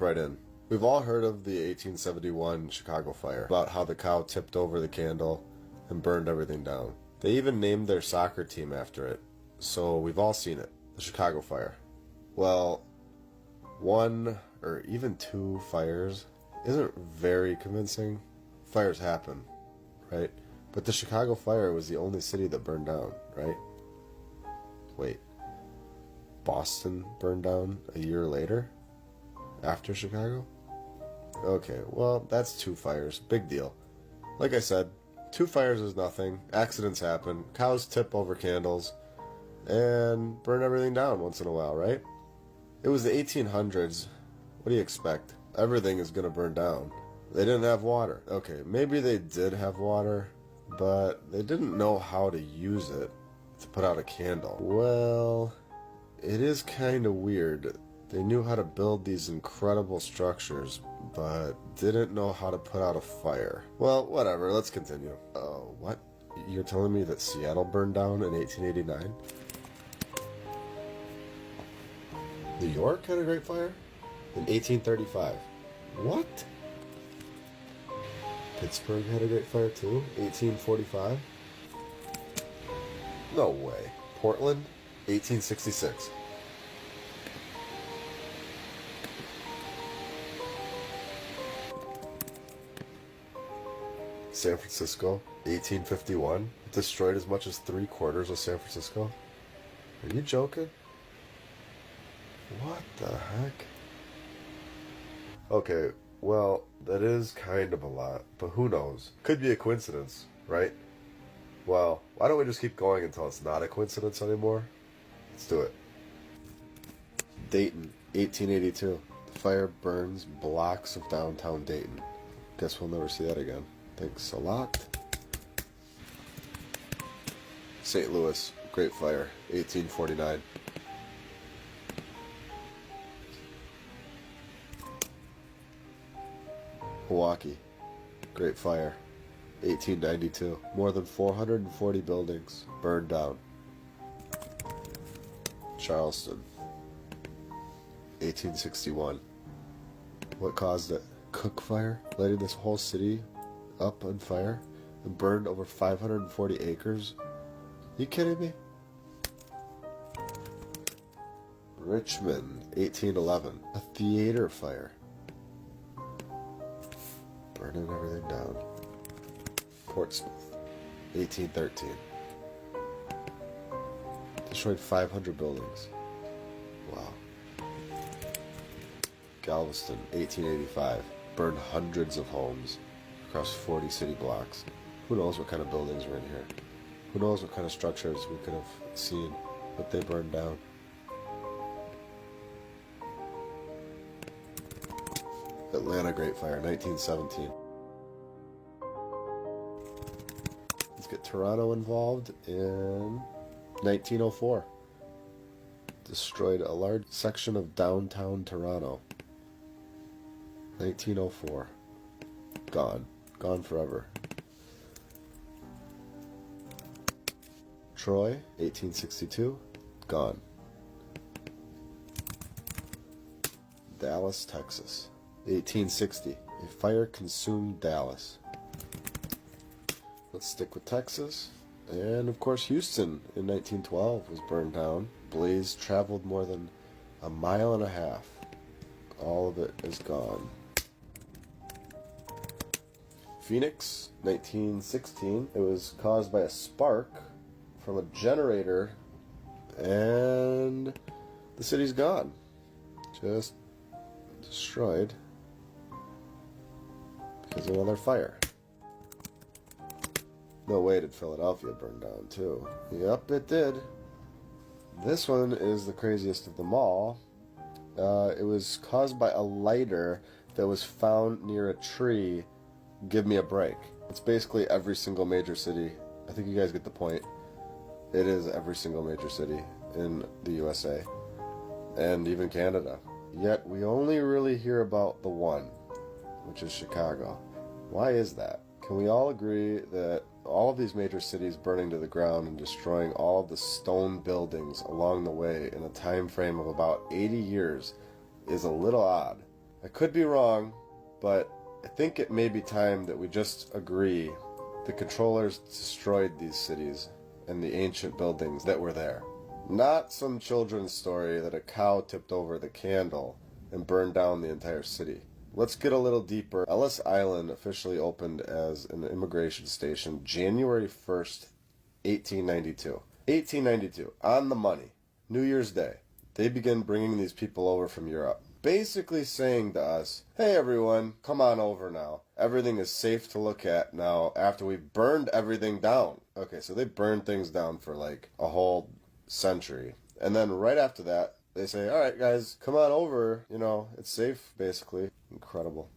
jump right in. We've all heard of the 1871 Chicago fire, about how the cow tipped over the candle and burned everything down. They even named their soccer team after it, so we've all seen it, the Chicago fire. Well, one or even two fires isn't very convincing. Fires happen, right? But the Chicago fire was the only city that burned down, right? Wait, Boston burned down a year later? After Chicago? Okay, well, that's two fires. Big deal. Like I said, two fires is nothing. Accidents happen. Cows tip over candles and burn everything down once in a while, right? It was the 1800s. What do you expect? Everything is going to burn down. They didn't have water. Okay, maybe they did have water, but they didn't know how to use it to put out a candle. Well, it is kind of weird. They knew how to build these incredible structures, but didn't know how to put out a fire. Well, whatever, let's continue. What? You're telling me that Seattle burned down in 1889? New York had a great fire? In 1835. What? Pittsburgh had a great fire too? 1845? No way. Portland? 1866. San Francisco, 1851. It destroyed as much as 3/4 of San Francisco. Are you joking? What the heck? Okay, well, that is kind of a lot, but who knows? Could be a coincidence, right? Well, why don't we just keep going until it's not a coincidence anymore? Let's do it. Dayton, 1882. The fire burns blocks of downtown Dayton. Guess we'll never see that again. Thanks a lot. St. Louis, Great Fire, 1849. Milwaukee, Great Fire, 1892. More than 440 buildings burned down. Charleston, 1861. What caused it? Cook Fire, lighting this whole city up on fire and burned over 540 acres. You kidding me? Richmond, 1811. A theater fire, burning everything down. Portsmouth, 1813. Destroyed 500 buildings. Wow. Galveston, 1885. Burned hundreds of homes across 40 city blocks. Who knows what kind of buildings were in here? Who knows what kind of structures we could have seen, but they burned down. Atlanta Great Fire, 1917. Let's get Toronto involved in 1904. Destroyed a large section of downtown Toronto. 1904. Gone. Gone forever. Troy, 1862. Gone. Dallas, Texas, 1860. A fire consumed Dallas. Let's stick with Texas. And of course Houston in 1912 was burned down. Blaze traveled more than a mile and a half. All of it is gone. Phoenix, 1916. It was caused by a spark from a generator, and the city's gone. Just destroyed because of another fire. No way did Philadelphia burn down too. Yep, it did. This one is the craziest of them all. It was caused by a lighter that was found near a tree. Give me a break. It's basically every single major city. I think you guys get the point. It is every single major city in the USA and even Canada. Yet we only really hear about the one, which is Chicago. Why is that? Can we all agree that all of these major cities burning to the ground and destroying all of the stone buildings along the way in a time frame of about 80 years is a little odd? I could be wrong, but I think it may be time that we just agree the controllers destroyed these cities and the ancient buildings that were there. Not some children's story that a cow tipped over the candle and burned down the entire city. Let's get a little deeper. Ellis Island officially opened as an immigration station January 1st, 1892. 1892, on the money. New Year's Day. They begin bringing these people over from Europe, basically saying to us, hey everyone, come on over now. Everything is safe to look at now after we've burned everything down. Okay, so they burned things down for like a whole century. And then right after that, they say, all right guys, come on over, it's safe basically. Incredible.